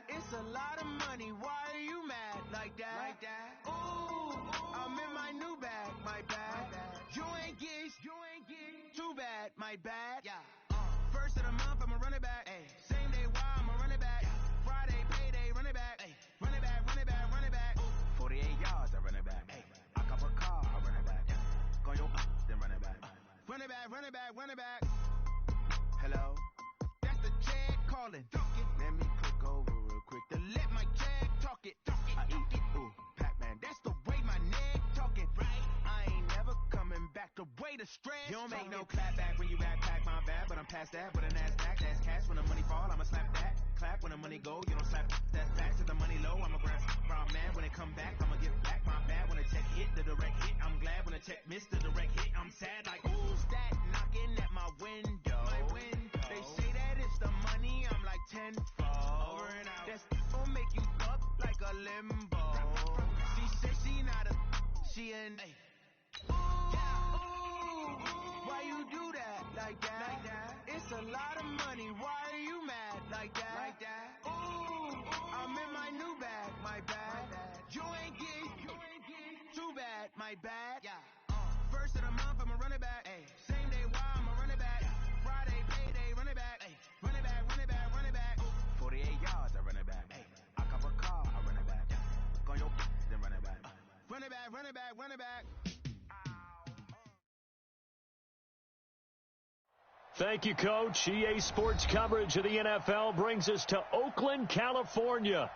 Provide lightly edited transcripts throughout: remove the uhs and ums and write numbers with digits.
It's a lot of money, why are you mad like that? Ooh, I'm in my new bag, my bad. You ain't get too bad, my bad. First of the month, I'ma run it back. Same day, why I'ma run it back. Friday, payday, run it back. Run it back, run it back, run it back. 48 yards, I run it back. I cop a car, I run it back. Go yo, then run it back. Run it back, run it back, run it back. Hello? That's the jag calling. Let me click over real quick to let my jag talk it. I eat it, ooh, Pac-Man. That's the way my neck talking, right? I ain't never coming back the way the stress. You don't make no clap back when you backpack my bad, but I'm past that with a NASDAQ. That's cash when the money fall, I'ma slap that. Clap when the money go, you don't slap that fast. If the money low, I'ma grab from man. When it come back, I'ma get back my bad. When the check hit, the direct hit, I'm glad. When the check missed the direct hit, I'm sad like, who's that knocking at my window? They say that it's the money, I'm like tenfold. Over and out. That's gon' make you up like a limbo. She said she not a, she an ooh, why you do that like that? It's a lot of money, why are you mad like that? Ooh, I'm in my new bag, my bad. You ain't get too bad, my bad. First of the month, I'ma run it back. Same day, why I'ma run it back. Friday, payday, run it back. Run it back, run it back, run it back. 48 yards, I run it back. I cop a car, I run it back. Go yo, then run it back. Run it back, run it back, run it back. Thank you, Coach. EA Sports coverage of the NFL brings us to Oakland, California.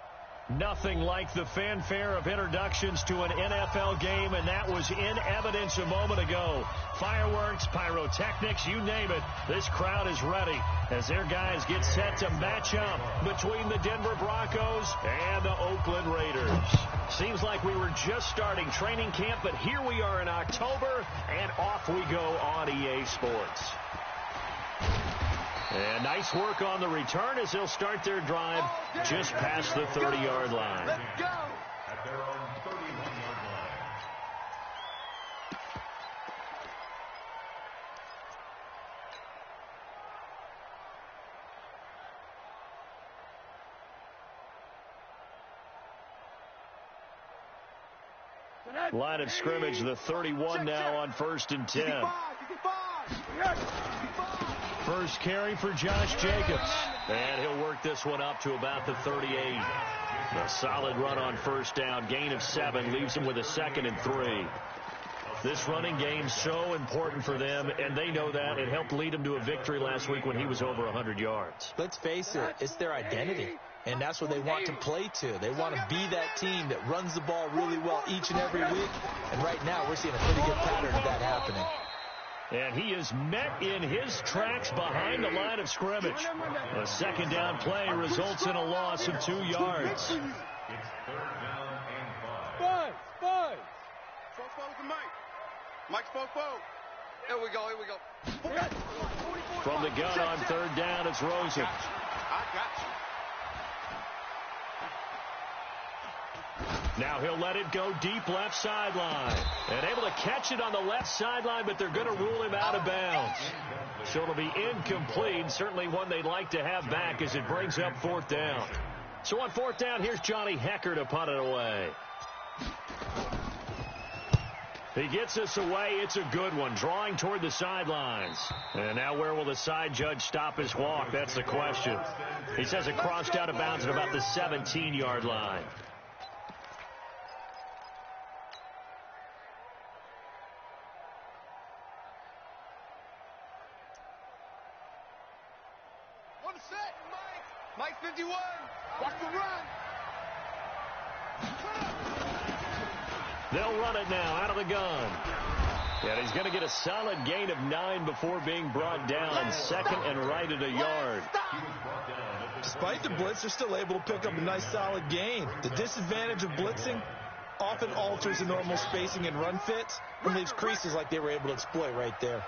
Nothing like the fanfare of introductions to an NFL game, and that was in evidence a moment ago. Fireworks, pyrotechnics, you name it. This crowd is ready as their guys get set to match up between the Denver Broncos and the Oakland Raiders. Seems like we were just starting training camp, but here we are in October, and off we go on EA Sports. And nice work on the return as they'll start their drive just past the 30-yard line. Let's go! At their own 31-yard line. Line of scrimmage, the 31 now on 1st and 10. First carry for Josh Jacobs. And he'll work this one up to about the 38. A solid run on first down. Gain of 7 leaves him with a 2nd and 3. This running game's so important for them, and they know that. It helped lead them to a victory last week when he was over 100 yards. Let's face it, it's their identity. And that's what they want to play to. They want to be that team that runs the ball really well each and every week. And right now, we're seeing a pretty good pattern of that happening. And he is met in his tracks behind the line of scrimmage. A second down play results in a loss of 2 yards. It's 3rd down and 5. Five. Mike's 4. Here we go. From the gun on 3rd down, it's Rosen. I got you. Now he'll let it go deep left sideline. And able to catch it on the left sideline, but they're going to rule him out of bounds. So it'll be incomplete. Certainly one they'd like to have back as it brings up 4th down. So on 4th down, here's Johnny Hecker to punt it away. He gets us away. It's a good one, drawing toward the sidelines. And now where will the side judge stop his walk? That's the question. He says it crossed out of bounds at about the 17-yard line. I'm set, Mike. Mike 51. Watch the run. They'll run it now out of the gun. And he's going to get a solid gain of 9 before being brought down. Second and right at a yard. Despite the blitz, they're still able to pick up a nice solid gain. The disadvantage of blitzing often alters the normal spacing and run fits and leaves creases like they were able to exploit right there.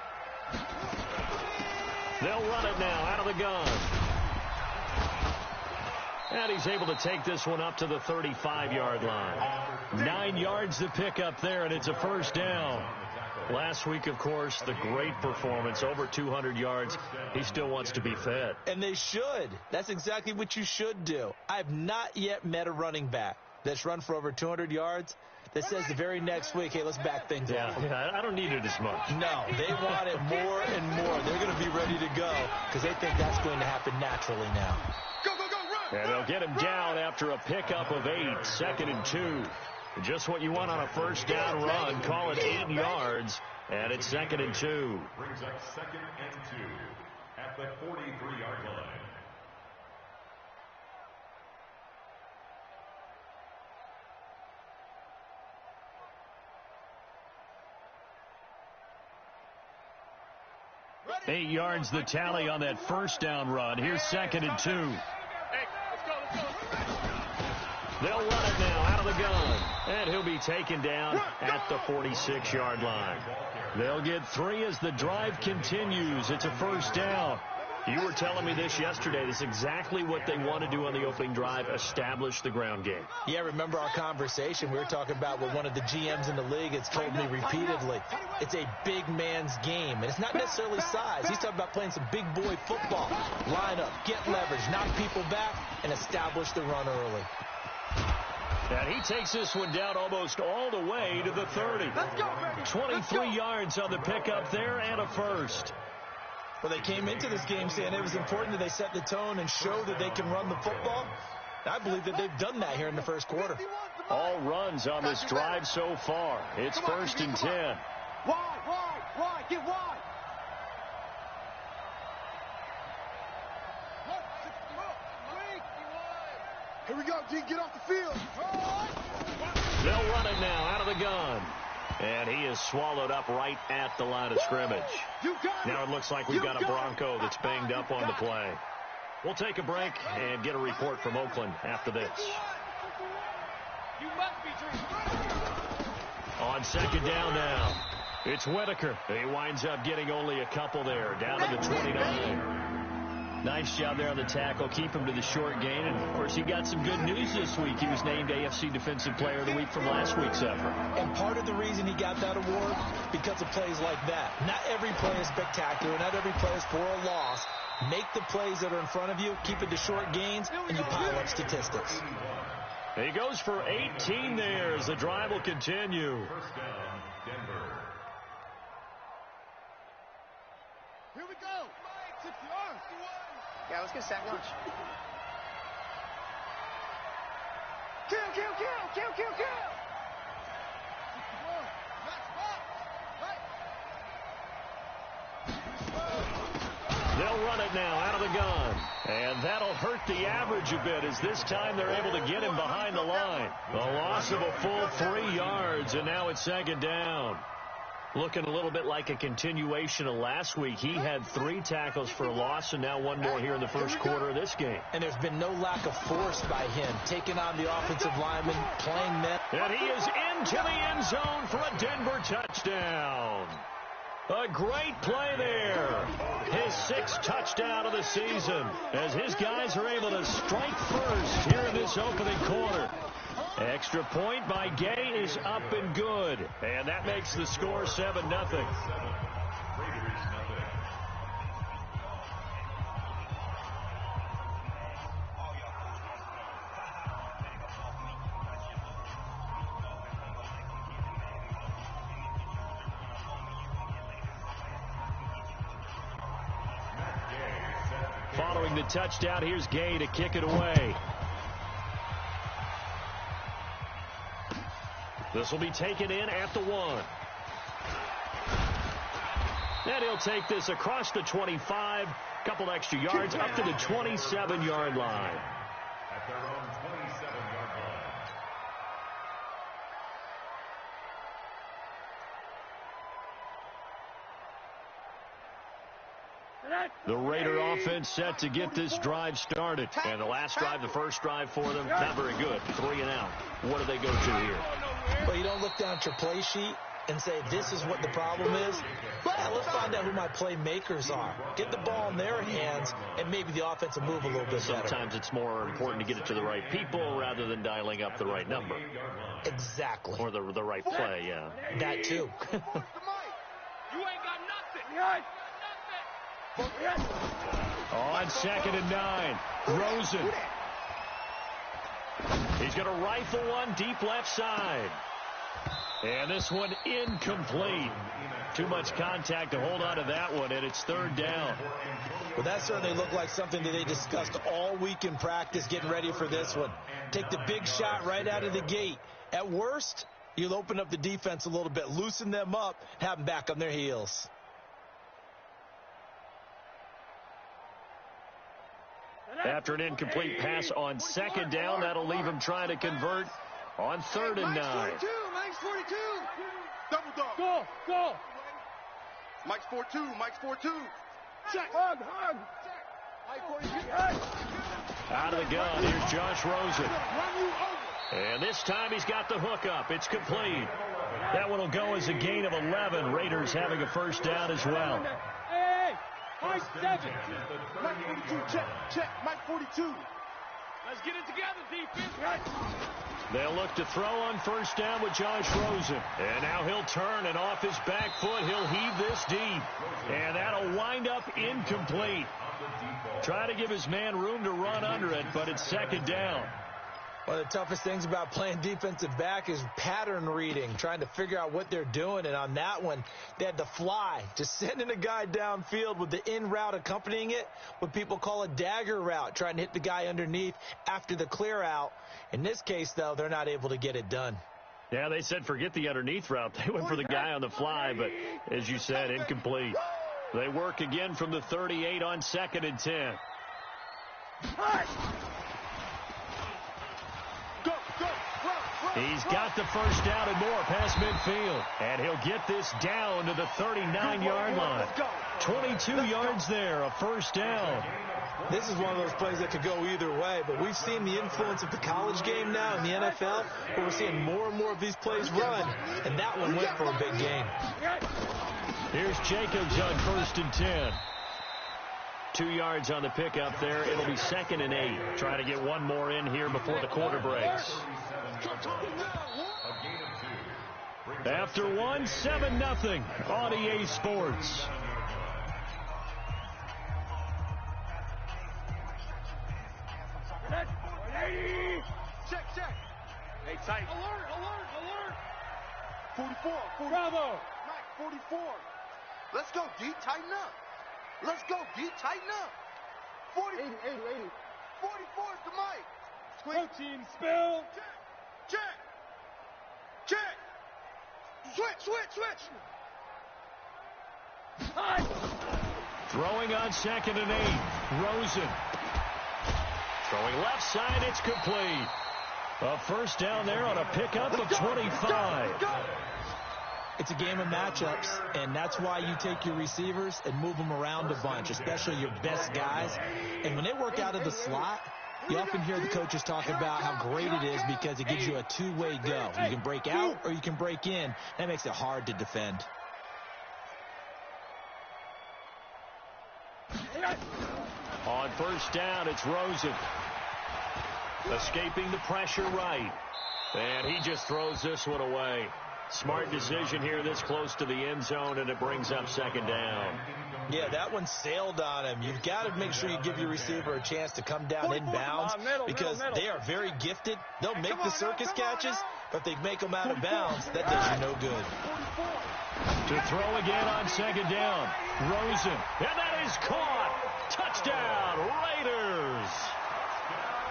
They'll run it now out of the gun. And he's able to take this one up to the 35-yard line. 9 yards to pick up there, and it's a first down. Last week, of course, the great performance, over 200 yards. He still wants to be fed. And they should. That's exactly what you should do. I've not yet met a running back that's run for over 200 yards that says the very next week, hey, let's back things up. Yeah, I don't need it as much. No, they want it more and more. They're going to be ready to go because they think that's going to happen naturally now. Go, go, go, run! And they'll get him down after a pickup of 8, second and 2. Just what you want on a first down run. Call it 8 yards, and it's second and 2. Brings up second and 2 at the 43-yard line. Ready? 8 yards the tally on that first down run. Here's second and 2. Hey, let's go, let's go. They'll run it now out of the gun. And he'll be taken down at the 46-yard line. They'll get 3 as the drive continues. It's a first down. You were telling me this yesterday. This is exactly what they want to do on the opening drive, establish the ground game. Yeah, remember our conversation? We were talking about what one of the GMs in the league has told me repeatedly. It's a big man's game, and it's not necessarily size. He's talking about playing some big boy football. Line up, get leverage, knock people back, and establish the run early. And he takes this one down almost all the way to the 30. Let's go, baby. 23 yards on the pickup there and a first. Well, they came into this game saying it was important that they set the tone and show that they can run the football. I believe that they've done that here in the first quarter. All runs on this drive so far. It's first and 10. Wide, get wide. Here we go, G, get off the field. They'll run it now out of the gun. And he is swallowed up right at the line of scrimmage. Now it looks like we've got a Bronco that's banged up on the play. We'll take a break and get a report from Oakland after this. You must be dreaming. On second down now, it's Whitaker. He winds up getting only a couple there, down to the 29. Nice job there on the tackle. Keep him to the short gain. And, of course, he got some good news this week. He was named AFC Defensive Player of the Week from last week's effort. And part of the reason he got that award, because of plays like that. Not every play is spectacular. Not every play is for a loss. Make the plays that are in front of you, keep it to short gains, and you pile up statistics. He goes for 18 there as the drive will continue. First down, Denver. Here we go. 60 yards. Yeah, let's get sack lunch. Kill. They'll run it now out of the gun. And that'll hurt the average a bit as this time they're able to get him behind the line. The loss of a full 3 yards, and now it's second down. Looking a little bit like a continuation of last week. He had 3 tackles for a loss, and now 1 more here in the first quarter of this game. And there's been no lack of force by him, taking on the offensive lineman, playing them. And he is into the end zone for a Denver touchdown. A great play there. His 6th touchdown of the season as his guys are able to strike first here in this opening quarter. Extra point by Gay is up and good. And that makes the score 7-0. Raiders, nothing. Following the touchdown, here's Gay to kick it away. This will be taken in at the 1. And he'll take this across the 25, couple extra yards, up to the 27-yard line. At their own 27-yard line. The Raider offense set to get this drive started. And the last drive, the first drive for them, not very good. 3 and out. What do they go to here? Well, you don't look down at your play sheet and say, this is what the problem is. Yeah, let's find out who my playmakers are. Get the ball in their hands, and maybe the offense will move a little bit better. Sometimes it's more important to get it to the right people rather than dialing up the right number. Exactly. Or the right play, yeah. That, too. You ain't got nothing. On 2nd and 9, Rosen. He's going to rifle one deep left side. And this one incomplete. Too much contact to hold on to that one, and it's 3rd down. Well, that certainly looked like something that they discussed all week in practice, getting ready for this one. Take the big shot right out of the gate. At worst, you'll open up the defense a little bit, loosen them up, have them back on their heels. After an incomplete pass on 2nd down, that'll leave him trying to convert on 3rd and 9. Mike's 42. Double dog. Go. Mike's 4-2. Mike's 4-2. Check. Hug. Mike 42. Out of the gun, here's Josh Rosen. And this time he's got the hook up. It's complete. That one will go as a gain of 11. Raiders having a first down as well. Mike 7. Mike 42. Check. Mike 42. Let's get it together, defense. They'll look to throw on 1st down with Josh Rosen. And now he'll turn, and off his back foot, he'll heave this deep. And that'll wind up incomplete. Try to give his man room to run under it, but it's 2nd down. One of the toughest things about playing defensive back is pattern reading, trying to figure out what they're doing. And on that one, they had to fly, just sending a guy downfield with the in route accompanying it, what people call a dagger route, trying to hit the guy underneath after the clear out. In this case, though, they're not able to get it done. Yeah, they said forget the underneath route. They went for the guy on the fly, but as you said, incomplete. They work again from the 38 on 2nd and 10. He's got the first down and more past midfield. And he'll get this down to the 39-yard line. 22 yards there, a first down. This is one of those plays that could go either way, but we've seen the influence of the college game now in the NFL, where we're seeing more and more of these plays run, and that one went for a big gain. Here's Jacobs on 1st and 10. 2 yards on the pickup there. It'll be 2nd and 8. Trying to get one more in here before the quarter breaks. After 1, 7-0 on EA Sports. Check. Hey, tight. Alert. 44. Bravo. Mike, 44. Let's go, D. Tighten up. Let's go, D. Tighten up. 40. 80. 44 is the mic. Protein spill. Check. Switch. Throwing on 2nd and 8. Rosen. Throwing left side, it's complete. A first down there on a pickup of 25. It's a game of matchups, and that's why you take your receivers and move them around a bunch, especially your best guys. And when they work out of the slot, you often hear the coaches talk about how great it is because it gives you a two-way go. You can break out or you can break in. That makes it hard to defend. On first down, it's Rosen. Escaping the pressure right. And he just throws this one away. Smart decision here this close to the end zone, and it brings up 2nd down. Yeah, that one sailed on him. You've got to make sure you give your receiver a chance to come down inbounds because they are very gifted. They'll make the circus catches, but if they make them out of bounds, that does you no good. To throw again on 2nd down. Rosen. And that is caught. Touchdown, Raiders.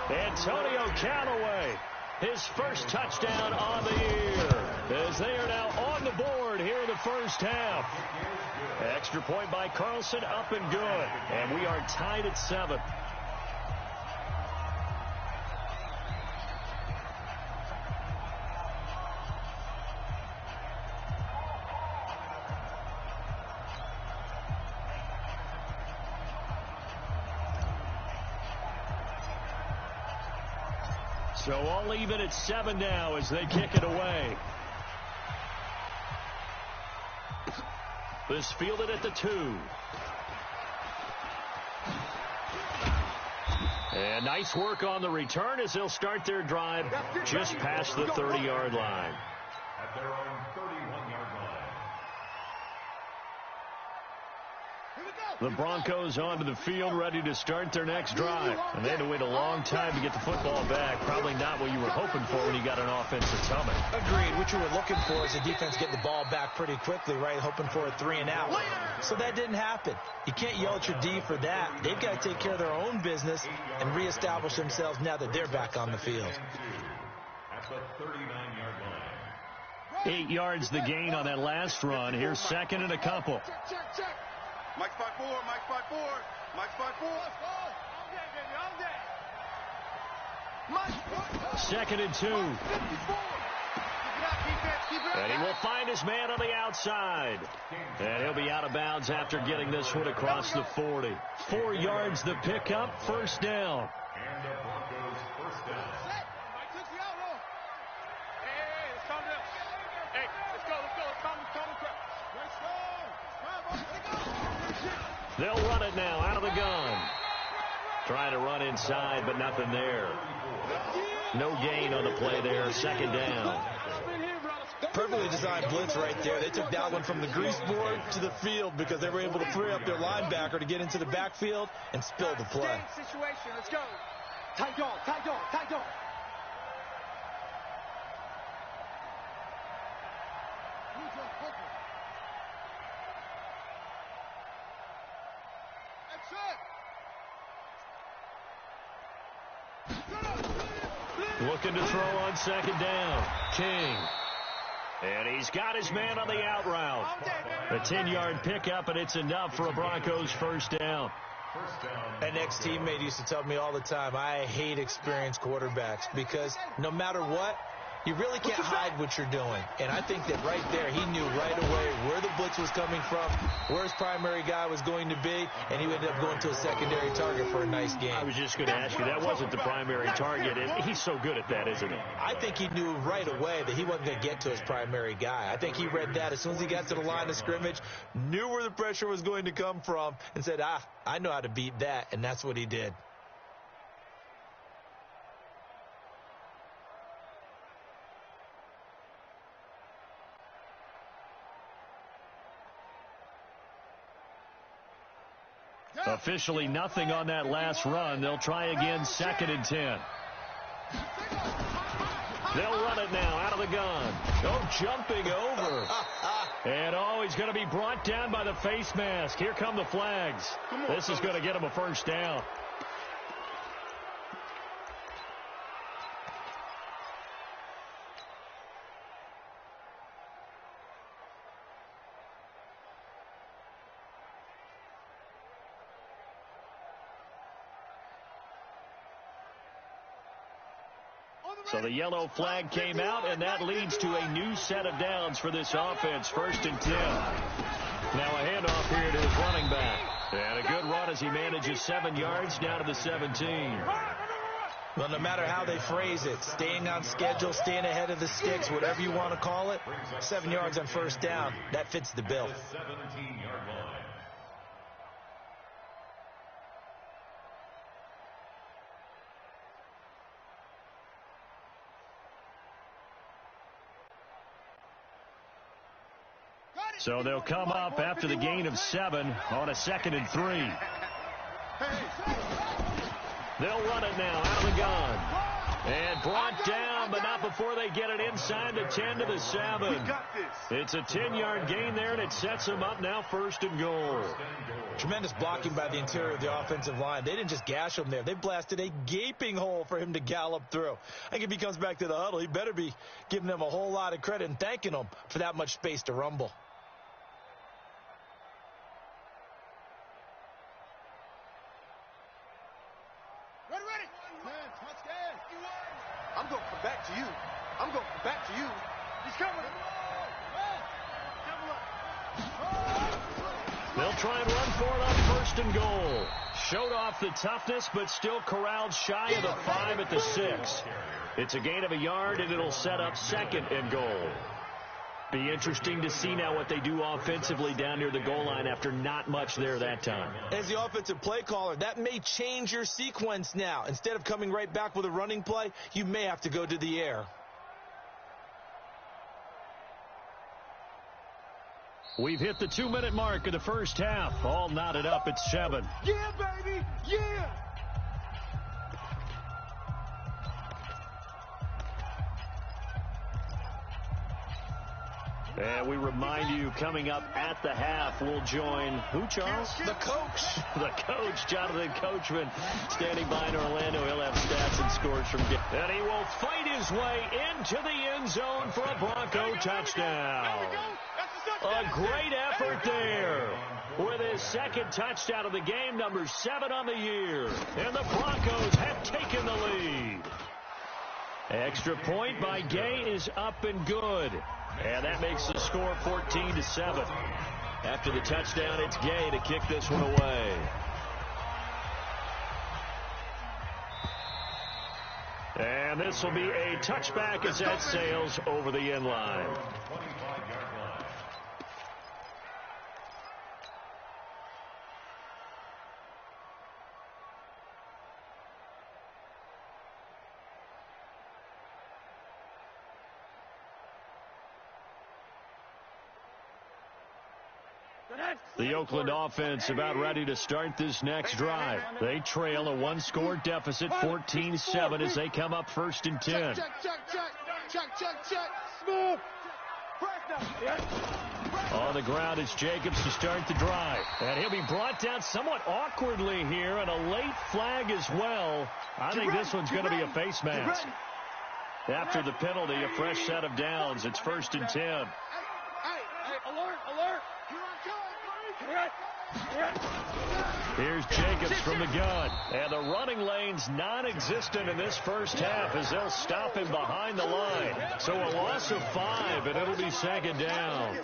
Antonio Callaway, his first touchdown on the year, as they are now on the board scored here in the first half. Extra point by Carlson, up and good. And we are tied at 7. So all even at 7 now as they kick it away. This fielded at the 2. And nice work on the return as they'll start their drive just past the 30-yard line. At their own 31-yard line. The Broncos onto the field ready to start their next drive. And they had to wait a long time to get the football back. Probably not what you were hoping for when you got an offensive summit. Agreed. What you were looking for is the defense getting the ball back pretty quickly, right? Hoping for a 3-and-out. So that didn't happen. You can't yell at your D for that. They've got to take care of their own business and reestablish themselves now that they're back on the field. At the 39-yard line. 8 yards the gain on that last run. Here's second and a couple. Check. Mike's 5-4, Mike's 5-4, Mike's 5-4. Second and 2. And he will find his man on the outside. And he'll be out of bounds after getting this one across the 40. 4 yards the pickup, first down. And the Broncos first down. They'll run it now out of the gun. Trying to run inside, but nothing there. No gain on the play there. Second down. Perfectly designed blitz right there. They took that one from the grease board to the field because they were able to free up their linebacker to get into the backfield and spill the play. Situation. Let's go. Tight dog. Looking to throw on second down. King. And he's got his man on the out route. A 10-yard pickup, and it's enough for a Broncos first down. An ex-teammate used to tell me all the time, I hate experienced quarterbacks because no matter what, you really can't hide what you're doing. And I think that right there, he knew right away where the blitz was coming from, where his primary guy was going to be, and he ended up going to a secondary target for a nice game. I was just going to ask you, that wasn't the primary target, and he's so good at that, isn't he? I think he knew right away that he wasn't going to get to his primary guy. I think he read that as soon as he got to the line of scrimmage, knew where the pressure was going to come from, and said, I know how to beat that, and that's what he did. Officially nothing on that last run. They'll try again, second and 10. They'll run it now out of the gun. Jumping over. And he's going to be brought down by the face mask. Here come the flags. This is going to get him a first down. So the yellow flag came out, and that leads to a new set of downs for this offense. First and 10. Now a handoff here to his running back. And a good run as he manages 7 yards down to the 17. Well, no matter how they phrase it, staying on schedule, staying ahead of the sticks, whatever you want to call it, 7 yards on first down, that fits the bill. 17-yard line. So they'll come up after the gain of 7 on a 2nd and 3. They'll run it now out of the gun. And brought down, but not before they get it inside the 10 to the 7. It's a 10-yard gain there, and it sets them up now 1st and goal. Tremendous blocking by the interior of the offensive line. They didn't just gash him there. They blasted a gaping hole for him to gallop through. I think if he comes back to the huddle, he better be giving them a whole lot of credit and thanking them for that much space to rumble. I'm going to come back to you. I'm going to come back to you. He's coming. They'll try and run for it on 1st and goal. Showed off the toughness, but still corralled shy of the 5 at the 6. It's a gain of a yard, and it'll set up 2nd and goal. Be interesting to see now what they do offensively down near the goal line after not much there that time. As the offensive play caller, that may change your sequence now. Instead of coming right back with a running play, you may have to go to the air. We've hit the 2-minute mark of the first half. All knotted up at 7. Yeah, baby. Yeah. And we remind you, coming up at the half, we'll join who, Charles? The coach. The coach, Jonathan Coachman, standing by in Orlando. He'll have stats and scores from game. And he will fight his way into the end zone for a Bronco touchdown. A great effort there with his 2nd touchdown of the game, number 7 on the year. And the Broncos have taken the lead. Extra point by Gay is up and good. And that makes the score 14-7. After the touchdown, it's Gay to kick this one away. And this will be a touchback as that sails over the end line. The Oakland offense about ready to start this next drive. They trail a 1-score deficit, 14-7, as they come up 1st and 10. Check. Smooth. On the ground, it's Jacobs to start the drive. And he'll be brought down somewhat awkwardly here, and a late flag as well. I think this one's going to be a face mask. After the penalty, a fresh set of downs. It's 1st and 10. Hey, alert. Here's Jacobs from the gun. And the running lane's non-existent in this first half as they'll stop him behind the line. So a loss of 5, and it'll be 2nd down.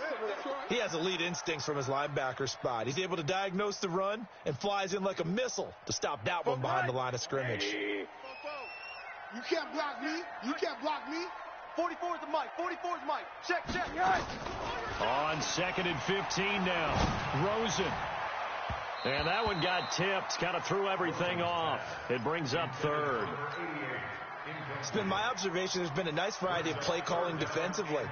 He has elite instincts from his linebacker spot. He's able to diagnose the run and flies in like a missile to stop that one behind the line of scrimmage. You can't block me. 44 is the mic. 44 is the mic. Check. On 2nd and 15 now. Rosen. And that one got tipped. Kind of threw everything off. It brings up 3rd. It's been my observation there's been a nice variety of play calling defensively.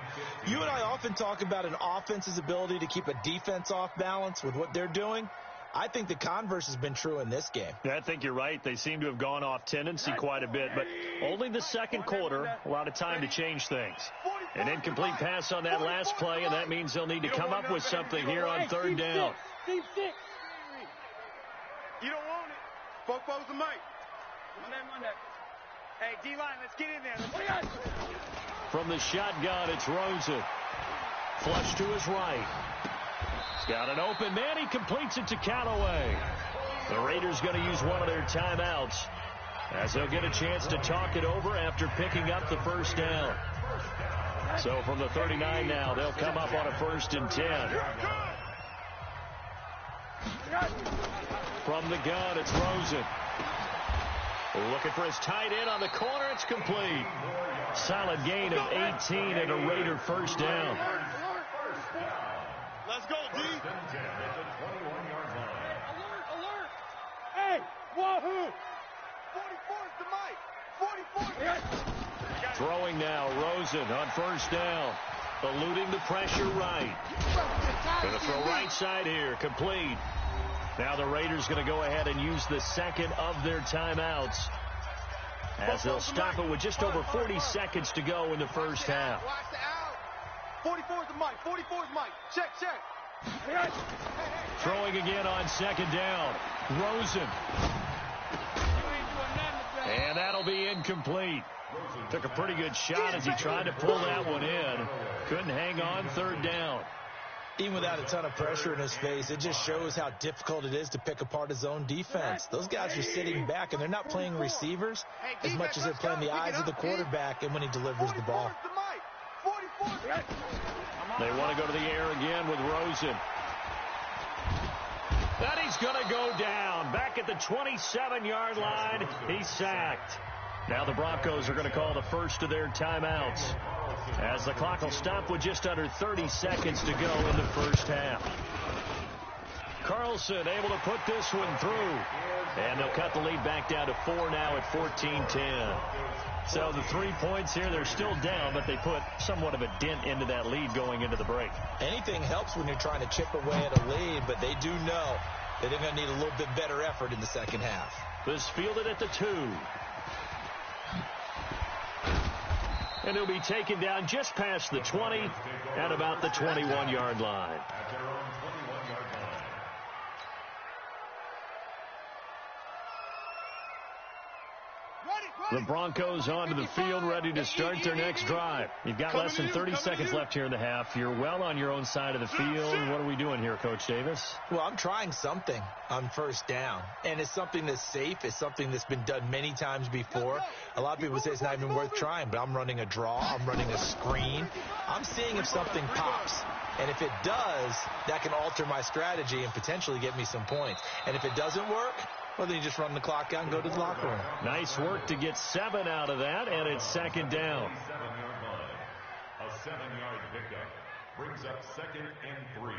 You and I often talk about an offense's ability to keep a defense off balance with what they're doing. I think the converse has been true in this game. Yeah, I think you're right. They seem to have gone off tendency quite a bit, but only the 2nd quarter, a lot of time to change things. An incomplete pass on that last play, and that means they'll need to come up with something here on 3rd down. You don't want it. Fofo's the mic. Monday. Hey, D-line, let's get in there. From the shotgun, it's Rosen. Flush to his right. He's got an open man. He completes it to Callaway. The Raiders going to use one of their timeouts as they'll get a chance to talk it over after picking up the 1st down. So from the 39 now, they'll come up on a 1st and 10. From the gun, it's Rosen. Looking for his tight end on the corner. It's complete. Solid gain of 18 and a Raider 1st down. Let's go, D. Alert. Hey, wahoo. 44 is the mic. 44. Throwing now, Rosen on 1st down. Eluding the pressure right. Going to throw right side here. Complete. Now the Raiders going to go ahead and use the 2nd of their timeouts as they'll stop it with just over 40 seconds to go in the first half. Watch the out. 44's the mic. 44's mic. Check. Throwing again on second down. Rosen. And that'll be incomplete. Took a pretty good shot as he tried to pull that one in. Couldn't hang on third down. Even without a ton of pressure in his face, it just shows how difficult it is to pick apart his own defense. Those guys are sitting back, and they're not playing receivers as much as they're playing the eyes of the quarterback and when he delivers the ball. They want to go to the air again with Rosen. And he's going to go down. Back at the 27-yard line, he's sacked. Now the Broncos are going to call the first of their timeouts, as the clock will stop with just under 30 seconds to go in the first half. Carlson able to put this one through. And they'll cut the lead back down to 4 now at 14-10. So the 3 points here, they're still down, but they put somewhat of a dent into that lead going into the break. Anything helps when you're trying to chip away at a lead, but they do know that they're going to need a little bit better effort in the second half. This fielded at the 2. And he'll be taken down just past the 20 at about the 21-yard line. The Broncos onto the field, ready to start their next drive. You've got less than 30 seconds left here in the half. You're well on your own side of the field. What are we doing here, Coach Davis? Well, I'm trying something on first down, and it's something that's safe. It's something that's been done many times before. A lot of people say it's not even worth trying, but I'm running a draw. I'm running a screen. I'm seeing if something pops. And if it does, that can alter my strategy and potentially get me some points. And if it doesn't work, well, then you just run the clock out and go to the locker room. Nice work to get 7 out of that, and it's second down. A 7-yard pickup brings up 2nd and 3.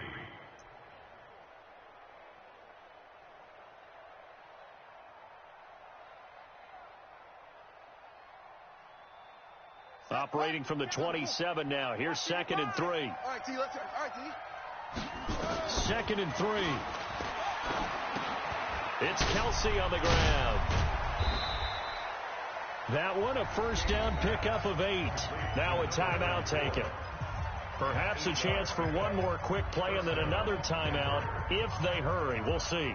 Operating from the 27 now. Here's 2nd and 3. All right, T. Let's. All right, T. 2nd and 3. It's Kelsey on the grab. That one, a first down pickup of 8. Now a timeout taken. Perhaps a chance for one more quick play and then another timeout if they hurry. We'll see.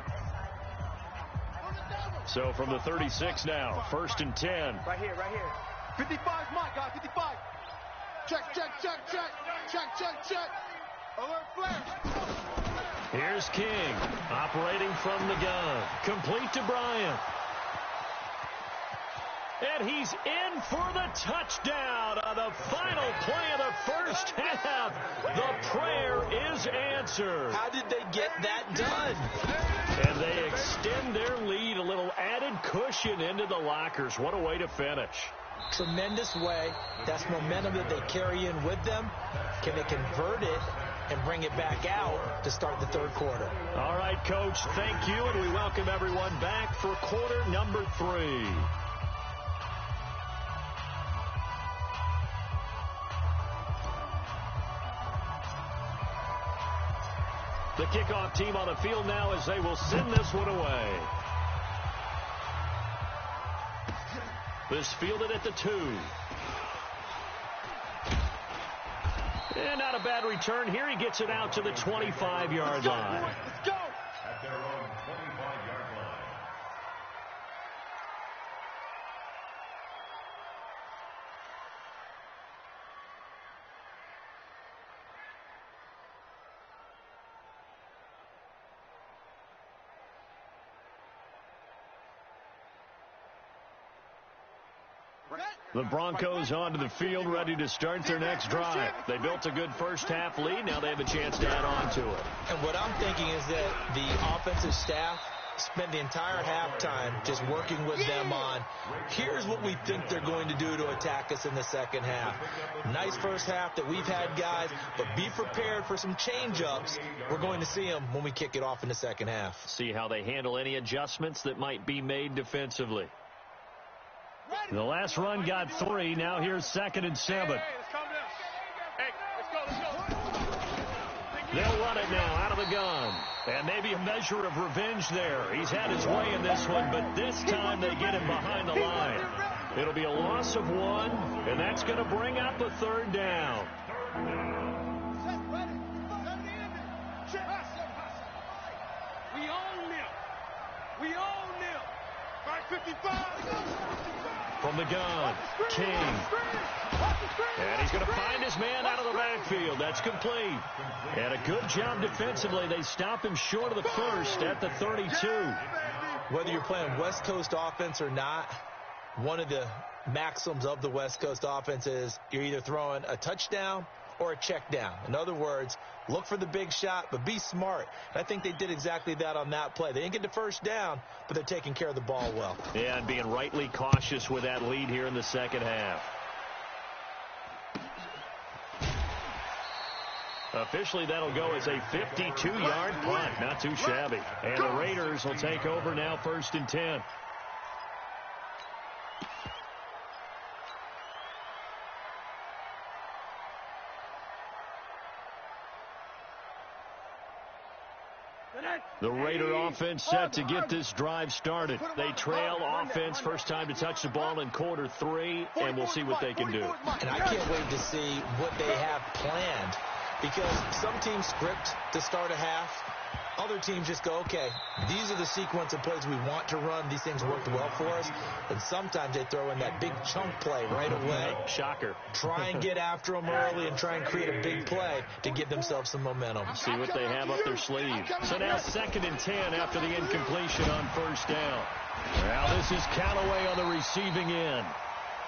So from the 36 now, 1st and 10. Right here. 55's my guy, 55. Check. Alert flare. Here's King, operating from the gun. Complete to Bryant. And he's in for the touchdown on the final play of the first half. The prayer is answered. How did they get that done? And they extend their lead, a little added cushion into the lockers. What a way to finish. Tremendous way. That's momentum that they carry in with them. Can they convert it and bring it back out to start the third quarter? All right, Coach, thank you, and we welcome everyone back for quarter number 3. The kickoff team on the field now as they will send this one away. This fielded at the 2. And not a bad return here. He gets it out to the 25-yard line. Let's go. At their own 25-yard line. The Broncos onto the field, ready to start their next drive. They built a good first half lead. Now they have a chance to add on to it. And what I'm thinking is that the offensive staff spend the entire halftime just working with them on, here's what we think they're going to do to attack us in the second half. Nice first half that we've had, guys, but be prepared for some change-ups. We're going to see them when we kick it off in the second half. See how they handle any adjustments that might be made defensively. The last run got 3. Now here's 2nd and 7. Let's calm down. Hey, let's go. They'll run it now out of the gun. And maybe a measure of revenge there. He's had his way in this one, but this time they get him behind the line. It'll be a loss of 1, and that's going to bring up a third down. We own them. We own them. 555. From the gun, King. And he's going to find his man out of the backfield. That's complete. And a good job defensively. They stop him short of the first at the 32. Whether you're playing West Coast offense or not, one of the maxims of the West Coast offense is you're either throwing a touchdown or a check down. In other words, look for the big shot, but be smart. And I think they did exactly that on that play. They didn't get the first down, but they're taking care of the ball well. Yeah, and being rightly cautious with that lead here in the second half. Officially, that'll go as a 52-yard punt. Not too shabby. And the Raiders will take over now, 1st and 10. The Raider offense set to get this drive started. They trail offense, first time to touch the ball in quarter 3, and we'll see what they can do. And I can't wait to see what they have planned, because some teams script to start a half. Other teams just go, okay, these are the sequence of plays we want to run. These things worked well for us. And sometimes they throw in that big chunk play right away. Shocker. Try and get after them early and try and create a big play to give themselves some momentum. See what they have up their sleeve. So now 2nd and 10 after the incompletion on first down. Now this is Callaway on the receiving end.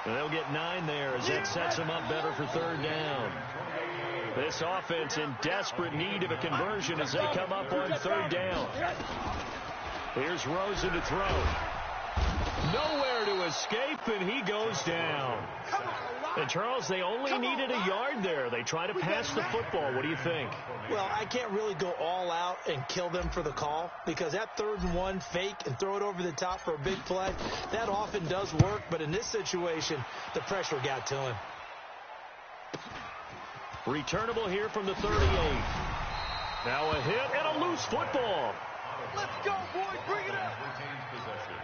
They'll get 9 there as that sets them up better for 3rd down. This offense in desperate need of a conversion as they come up on 3rd down. Here's Rosen to throw. Nowhere to escape, and he goes down. And, Charles, they only needed a yard there. They try to pass the football. What do you think? Well, I can't really go all out and kill them for the call, because that 3rd and 1 fake and throw it over the top for a big play, that often does work. But in this situation, the pressure got to him. Returnable here from the 38. Now a hit and a loose football. Let's go, boys. Bring it up. Retains possession.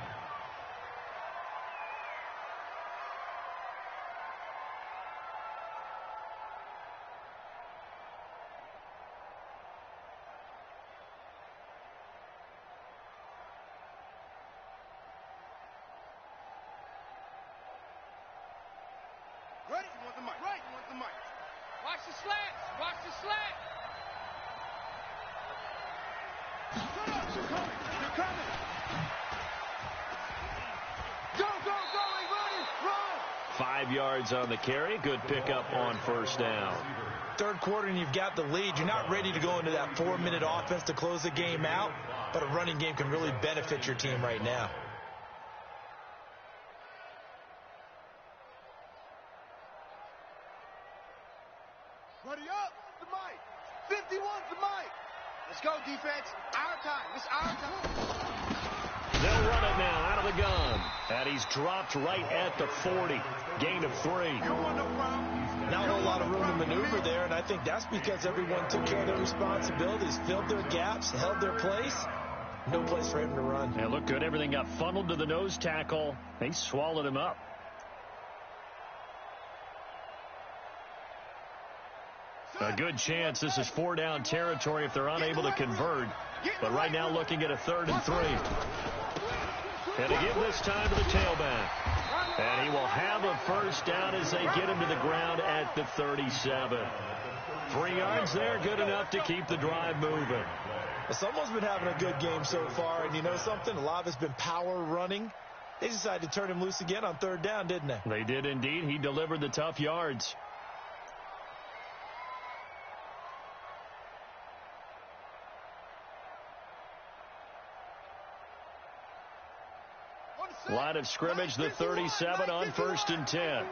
Ready? You want the mic? Right. You want the mic? Watch the slats. Watch the slat. Shut up. They're coming. They're coming. Go, go, go. Ain't running. Run. 5 yards on the carry. Good pickup on first down. 3rd quarter and you've got the lead. You're not ready to go into that 4-minute offense to close the game out, but a running game can really benefit your team right now. Ready up. The mic. 51's the mic. Let's go, defense. Our time. It's our time. They'll run it now out of the gun. And he's dropped right at the 40. Gain of 3. You don't want no problem. Not a whole lot of room to maneuver there, and I think that's because everyone took care of their responsibilities, filled their gaps, held their place. No place for him to run. Yeah, look good. Everything got funneled to the nose tackle. They swallowed him up. A good chance this is 4-down territory if they're unable to convert. But right now looking at a 3rd and 3. And to give this time to the tailback. And he will have a first down as they get him to the ground at the 37. 3 yards there, good enough to keep the drive moving. Well, someone's been having a good game so far, and you know something? A lot of it's been power running. They decided to turn him loose again on 3rd down, didn't they? They did indeed. He delivered the tough yards. Line of scrimmage, the 37 on 1st and 10.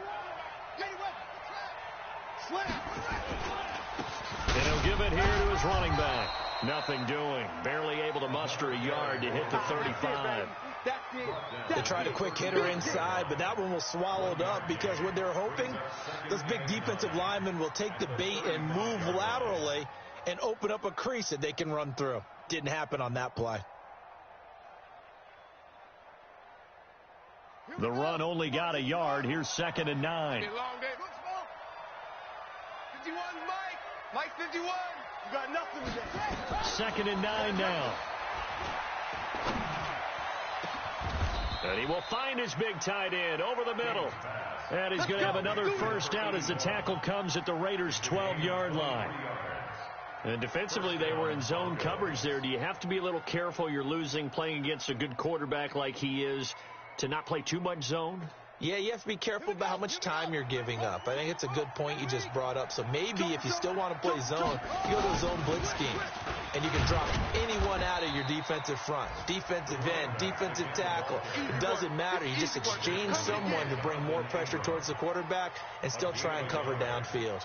And he'll give it here to his running back. Nothing doing. Barely able to muster a yard to hit the 35. They tried a quick hitter inside, but that one was swallowed up because what they're hoping, those big defensive linemen will take the bait and move laterally and open up a crease that they can run through. Didn't happen on that play. The run only got a yard. Here's 2nd and 9. 51, Mike. Mike, 51. You got nothing today. 2nd and 9 now. And he will find his big tight end over the middle. And he's going to have another first down as the tackle comes at the Raiders' 12-yard line. And defensively, they were in zone coverage there. Do you have to be a little careful? You're losing, playing against a good quarterback like he is, to not play too much zone? Yeah, you have to be careful about how much time you're giving up. I think it's a good point you just brought up. So maybe if you still want to play zone, you go to a zone blitz scheme. And you can drop anyone out of your defensive front. Defensive end, defensive tackle. It doesn't matter. You just exchange someone to bring more pressure towards the quarterback and still try and cover downfield.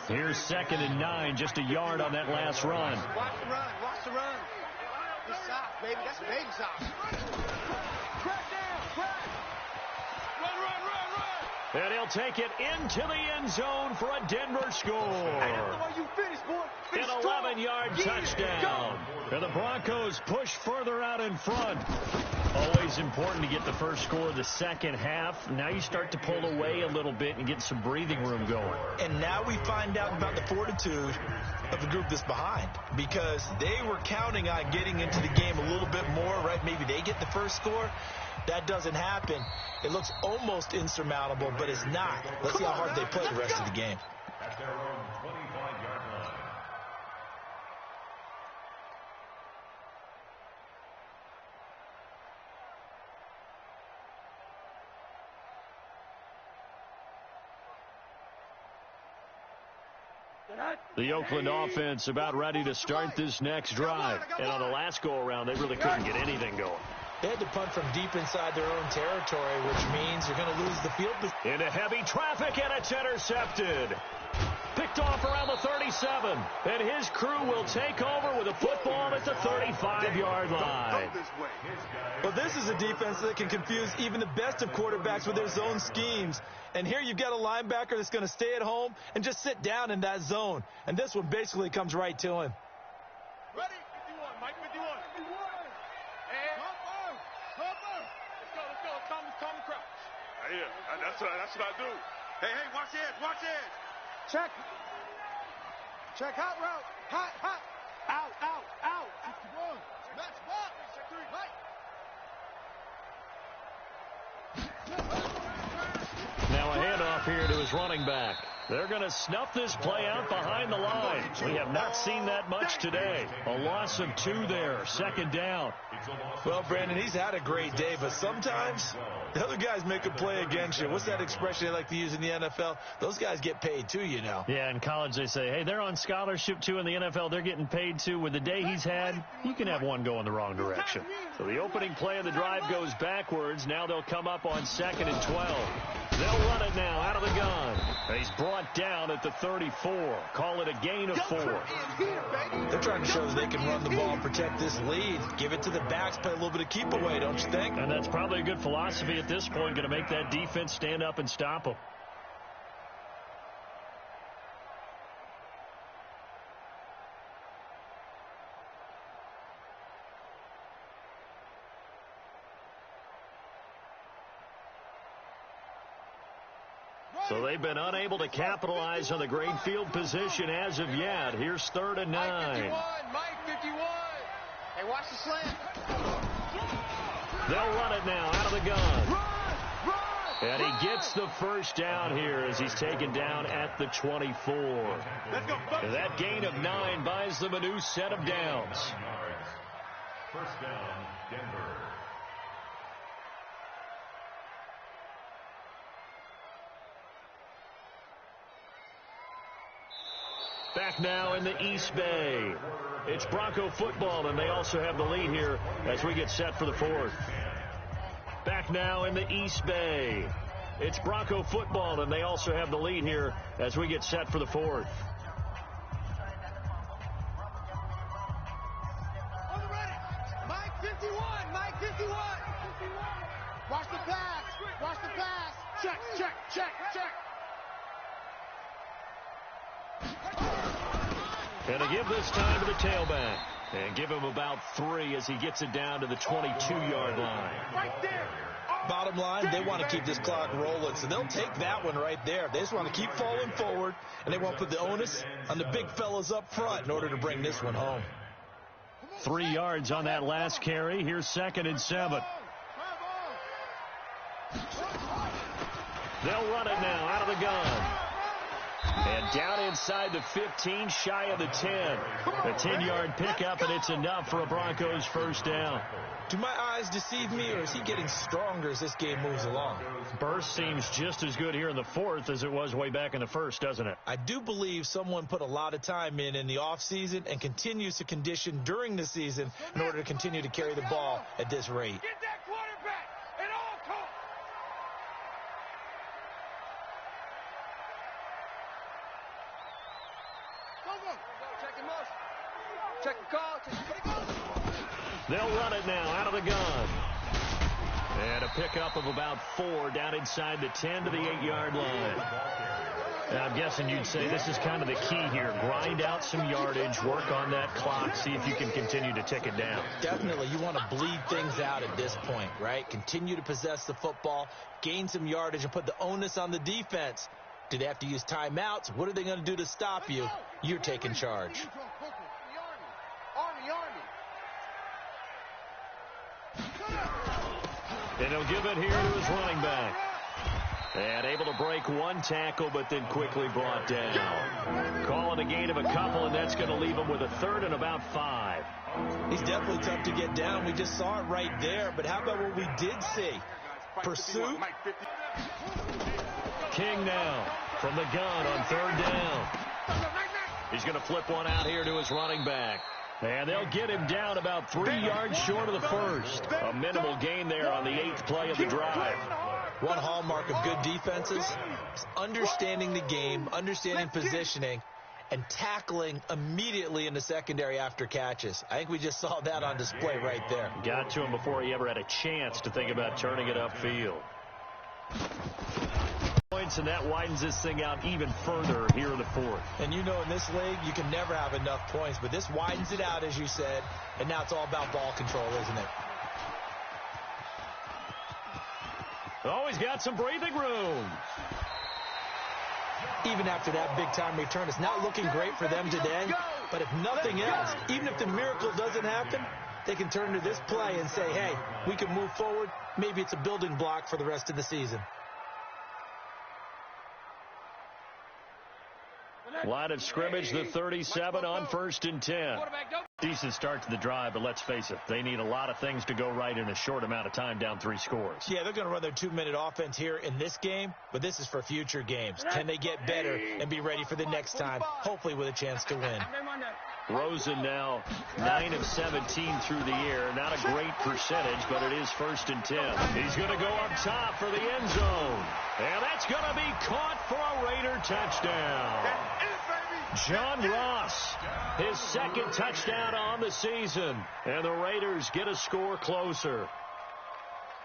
Here's 2nd and 9, just a yard on that last run. Watch the run. Watch the run. Good sock, baby. That's a baby sock. Crack down. Crack. Run. And he'll take it into the end zone for a Denver score. Hey, that's the way you finish, boy. An 11-yard touchdown. And the Broncos push further out in front. Always important to get the first score of the second half. Now you start to pull away a little bit and get some breathing room going. And now we find out about the fortitude of the group that's behind, because they were counting on getting into the game a little bit more, right? Maybe they get the first score. That doesn't happen. It looks almost insurmountable, but it's not. Let's see how hard they play the rest of the game. At their own 25-yard line. The Oakland offense about ready to start this next drive. And on the last go-around, they really couldn't get anything going. They had to punt from deep inside their own territory, which means you're going to lose the field. Into heavy traffic, and it's intercepted. Picked off around the 37. And his crew will take over with a football at the 35-yard line. Well, this is a defense that can confuse even the best of quarterbacks with their zone schemes. And here you've got a linebacker that's going to stay at home and just sit down in that zone. And this one basically comes right to him. Ready? 51. Mike, 51. And let's go. Tom crouch. Yeah, that's what I do. Hey, watch edge. Check hot route. Hot. Out. 51. Match block. Right. Now a handoff here to his running back. They're going to snuff this play out behind the line. We have not seen that much today. A loss of 2 there. 2nd down. Well, Brandon, he's had a great day, but sometimes the other guys make a play against you. What's that expression they like to use in the NFL? Those guys get paid too, you know. Yeah, in college they say, hey, they're on scholarship too. In the NFL, they're getting paid too. With the day he's had, you can have one go in the wrong direction. So the opening play of the drive goes backwards. Now they'll come up on 2nd and 12. They'll run it now out of the gun. And he's brought down at the 34. Call it a gain of 4. They're trying to show that they can run the ball and protect this lead. Give it to the backs, play a little bit of keep away, don't you think? And that's probably a good philosophy at this point, going to make that defense stand up and stop them. So they've been unable to capitalize on the great field position as of yet. Here's 3rd and 9. Mike 51. Hey, watch the slant. They'll run it now out of the gun. And he gets the first down here as he's taken down at the 24. And that gain of 9 buys them a new set of downs. First down, Denver. Back now in the East Bay. It's Bronco football, and they also have the lead here as we get set for the 4th. Back now in the East Bay. It's Bronco football, and they also have the lead here as we get set for the 4th. Mike 51. Watch the pass. Check. And to give this time to the tailback. And give him about 3 as he gets it down to the 22-yard line. Right there. Bottom line, they want to keep this clock rolling, so they'll take that one right there. They just want to keep falling forward, and they won't put the onus on the big fellas up front in order to bring this one home. 3 yards on that last carry. Here's 2nd and 7. They'll run it now out of the gun. And down inside the 15, shy of the 10. A 10-yard pickup, and it's enough for a Broncos first down. Do my eyes deceive me, or is he getting stronger as this game moves along? Burst seems just as good here in the 4th as it was way back in the 1st, doesn't it? I do believe someone put a lot of time in the offseason and continues to condition during the season in order to continue to carry the ball at this rate. Get that quarterback at all costs. Go. Check him out. Check the call. They'll run it now out of the gun. And a pickup of about 4 down inside the 10 to the 8-yard line. Now, I'm guessing you'd say this is kind of the key here. Grind out some yardage, work on that clock, see if you can continue to tick it down. Definitely. You want to bleed things out at this point, right? Continue to possess the football, gain some yardage, and put the onus on the defense. Do they have to use timeouts? What are they going to do to stop you? You're taking charge. And he'll give it here to his running back. And able to break one tackle, but then quickly brought down. Calling a gain of a couple, and that's going to leave him with a 3rd and about 5. He's definitely tough to get down. We just saw it right there. But how about what we did see? Pursuit. King now from the gun on 3rd down. He's going to flip one out here to his running back. And they'll get him down about 3 yards short of the 1st. A minimal gain there on the 8th play of the drive. One hallmark of good defenses is understanding the game, understanding positioning, and tackling immediately in the secondary after catches. I think we just saw that on display right there. Got to him before he ever had a chance to think about turning it upfield. Points, and that widens this thing out even further here in the 4th. And you know, in this league, you can never have enough points, but this widens it out, as you said, and now it's all about ball control, isn't it? Oh, he's got some breathing room. Even after that big-time return, it's not looking great for them today, but if nothing else, even if the miracle doesn't happen, they can turn to this play and say, hey, we can move forward. Maybe it's a building block for the rest of the season. Line of scrimmage, the 37 on 1st and 10. Decent start to the drive, but let's face it, they need a lot of things to go right in a short amount of time, down 3 scores. Yeah, they're going to run their 2-minute offense here in this game, but this is for future games. Can they get better and be ready for the next time, hopefully with a chance to win? Rosen now 9 of 17 through the air. Not a great percentage, but it is 1st and 10. He's going to go up top for the end zone. And that's going to be caught for a Raider touchdown. John Ross, his 2nd touchdown on the season. And the Raiders get a score closer.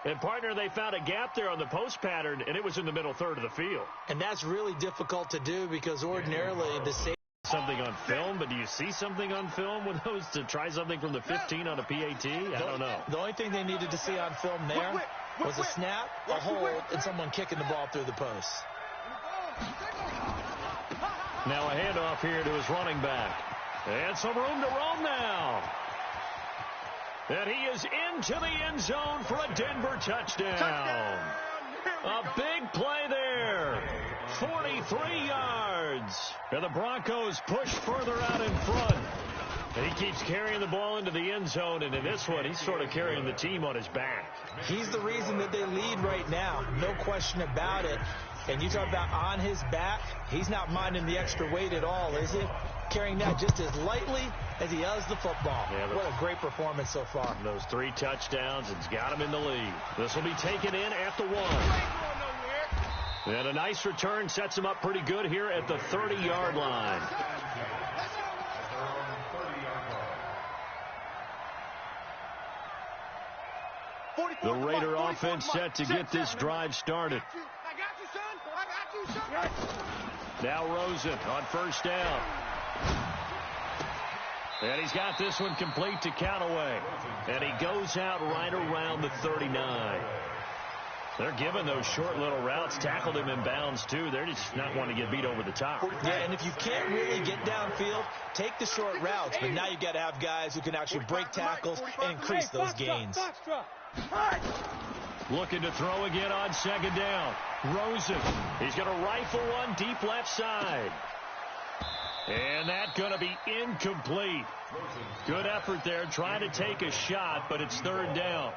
And, partner, they found a gap there on the post pattern, and it was in the middle 3rd of the field. And that's really difficult to do because ordinarily the safety. Something on film, but do you see something on film with those to try something from the 15 on a PAT? I don't know. The only thing they needed to see on film there was a snap, a hold, and someone kicking the ball through the post. Now a handoff here to his running back. And some room to roam now. And he is into the end zone for a Denver touchdown. A big play there. 43 yards. And the Broncos push further out in front. And he keeps carrying the ball into the end zone. And in this one, he's sort of carrying the team on his back. He's the reason that they lead right now. No question about it. And you talk about on his back, he's not minding the extra weight at all, is he? Carrying that just as lightly as he does the football. Yeah, what a great performance so far. Those 3 touchdowns, it's got him in the lead. This will be taken in at the 1. And a nice return sets him up pretty good here at the 30-yard line. The Raider offense set to get this drive started. Now Rosen on 1st down. And he's got this one complete to Callaway. And he goes out right around the 39. They're giving those short little routes, tackled him in bounds, too. They're just not wanting to get beat over the top. Yeah, and if you can't really get downfield, take the short routes. But now you got to have guys who can actually break tackles and increase those gains. Looking to throw again on second down. Rosen. He's going to rifle one deep left side. And that's going to be incomplete. Good effort there, trying to take a shot, but it's third down.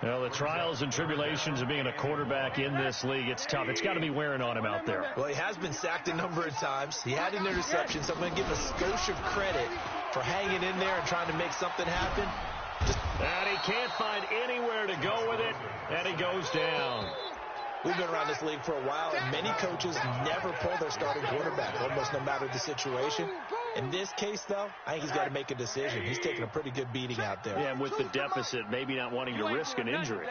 Well, the trials and tribulations of being a quarterback in this league, it's tough. It's got to be wearing on him out there. Well, he has been sacked a number of times. He had an interception, so I'm going to give a skosh of credit for hanging in there and trying to make something happen. And he can't find anywhere to go with it, and he goes down. We've been around this league for a while, and many coaches never pull their starting quarterback, almost no matter the situation. In this case, though, I think he's got to make a decision. He's taking a pretty good beating out there. Yeah, and with the deficit, maybe not wanting to risk an injury.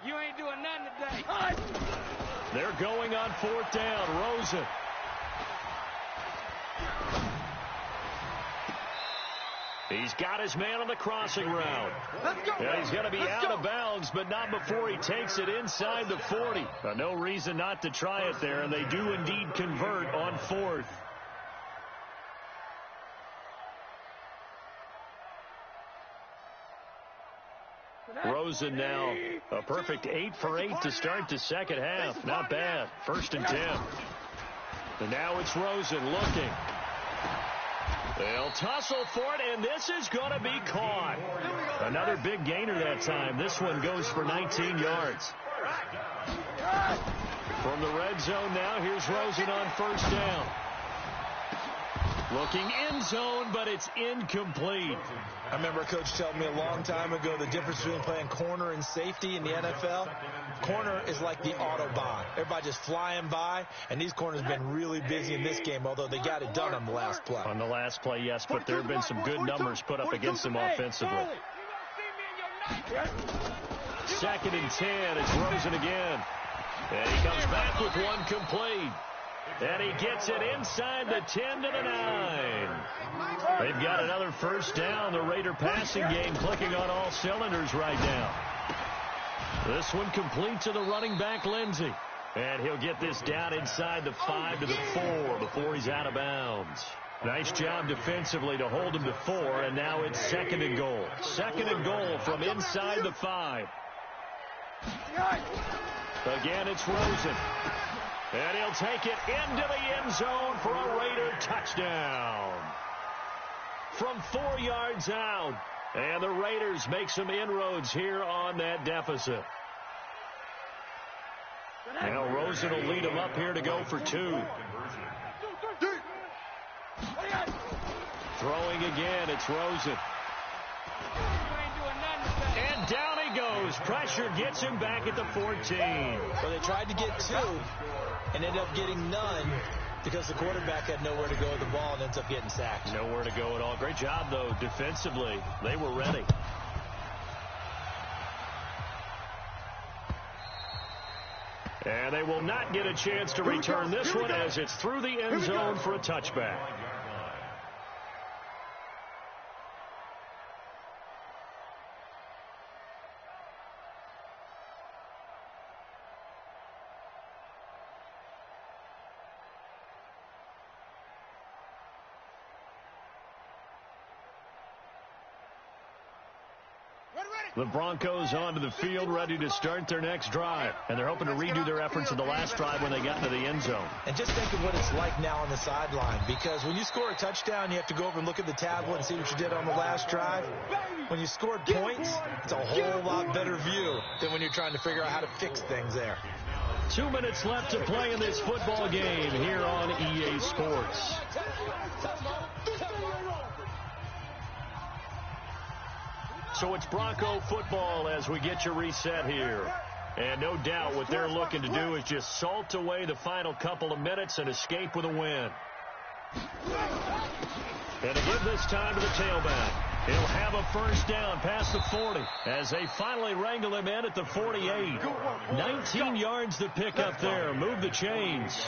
You ain't doing nothing today. They're going on fourth down. Rosen. He's got his man on the crossing route. Yeah, he's going to be out of bounds, but not before he takes it inside the 40. No reason not to try it there, and they do indeed convert on fourth. Rosen now a perfect 8 for 8 to start the second half. Not bad. 1st and 10. And now it's Rosen looking. They'll tussle for it, and this is going to be caught. Another big gainer that time. This one goes for 19 yards. From the red zone now, here's Rosen on first down. Looking end zone, but it's incomplete. I remember a coach telling me a long time ago the difference between playing corner and safety in the NFL. Corner is like the Autobahn. Everybody just flying by, and these corners have been really busy in this game, although they got it done on the last play. On the last play, yes, but there have been some good numbers put up against them offensively. 2nd and 10, it's Rosen again. And he comes back with one complete. And he gets it inside the 10 to the 9. They've got another first down. The Raider passing game clicking on all cylinders right now. This one complete to the running back, Lindsey. And he'll get this down inside the 5 to the 4 before he's out of bounds. Nice job defensively to hold him to 4, and now it's 2nd and goal. 2nd and goal from inside the 5. Again, it's Rosen. And he'll take it into the end zone for a Raider touchdown. From 4 yards out. And the Raiders make some inroads here on that deficit. Now Rosen will lead them up here to go for 2. Throwing again, it's Rosen. And down he goes. Pressure gets him back at the 14. Well, they tried to get 2 and ended up getting none because the quarterback had nowhere to go with the ball and ends up getting sacked. Nowhere to go at all. Great job, though, defensively. They were ready. And they will not get a chance to return this one as it's through the end zone for a touchback. The Broncos onto the field, ready to start their next drive. And they're hoping to redo their efforts in the last drive when they got into the end zone. And just think of what it's like now on the sideline, because when you score a touchdown, you have to go over and look at the tablet and see what you did on the last drive. When you scored points, it's a whole lot better view than when you're trying to figure out how to fix things there. 2 minutes left to play in this football game here on EA Sports. So it's Bronco football as we get you reset here. And no doubt what they're looking to do is just salt away the final couple of minutes and escape with a win. And to give this time to the tailback. He'll have a first down past the 40 as they finally wrangle him in at the 48. 19 yards to pick up there. Move the chains.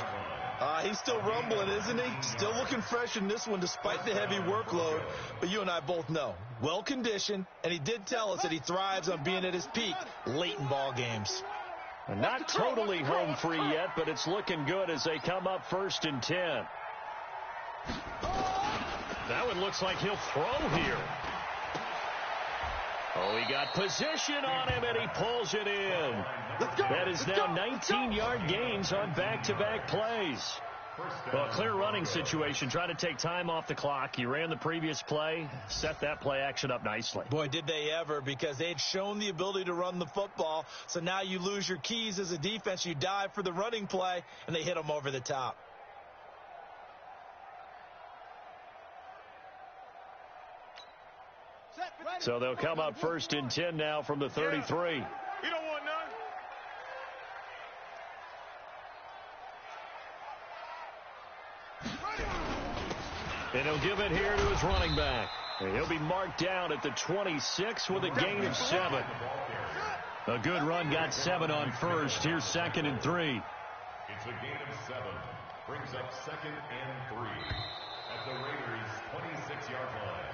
He's still rumbling, isn't he? Still looking fresh in this one despite the heavy workload. But you and I both know, well-conditioned, and he did tell us that he thrives on being at his peak late in ball games. Not totally home free yet, but it's looking good as they come up 1st and 10. That one looks like he'll throw here. Oh, he got position on him, and he pulls it in. That is now 19-yard gains on back-to-back plays. Well, clear running situation, trying to take time off the clock. He ran the previous play, set that play action up nicely. Boy, did they ever, because they had shown the ability to run the football. So now you lose your keys as a defense. You dive for the running play, and they hit them over the top. So they'll come up 1st and 10 now from the 33. You don't want none. And he'll give it here to his running back. And he'll be marked down at the 26 with a gain of 7. A good run, got 7 on first. Here's 2nd and 3. It's a gain of 7. Brings up 2nd and 3 at the Raiders' 26-yard line.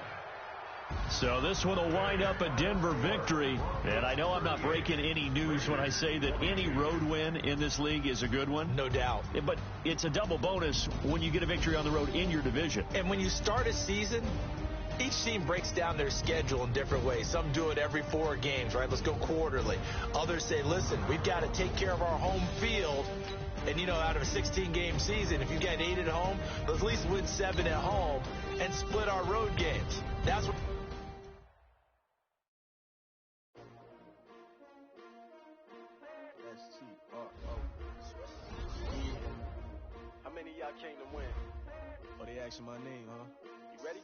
So this one will wind up a Denver victory. And I know I'm not breaking any news when I say that any road win in this league is a good one. No doubt. But it's a double bonus when you get a victory on the road in your division. And when you start a season, each team breaks down their schedule in different ways. Some do it every 4 games, right? Let's go quarterly. Others say, listen, we've got to take care of our home field. And, you know, out of a 16-game season, if you get 8 at home, let's at least win 7 at home and split our road games. That's what... How many of y'all came to win? Oh, they asking my name, huh? You ready?